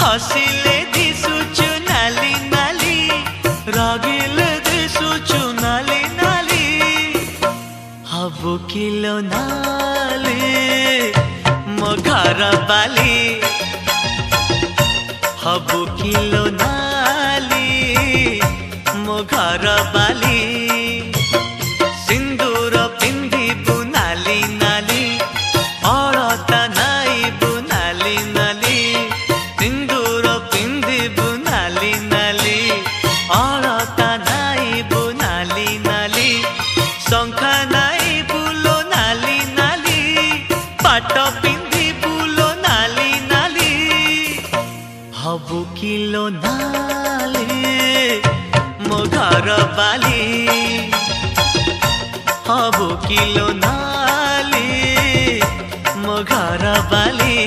हसिले दिसुचु नाली नाली रागिले दिसुचु नाली नाली हबु किलो नाली मो घर बाली हबु किलो नाली मो घर बाली सिंदूर पिंधिबु नाली नाली अलता नाइबु नाली नाली सिंदूर पिंधिबु नाली नाली अलता नाइबु नाली नाली शंखा नाइबु लो नाली नाली पाट पिंधिबु लो नाली नाली हबु किलो नाली मो घर बाली हबु किलो नाली मो घर बाली।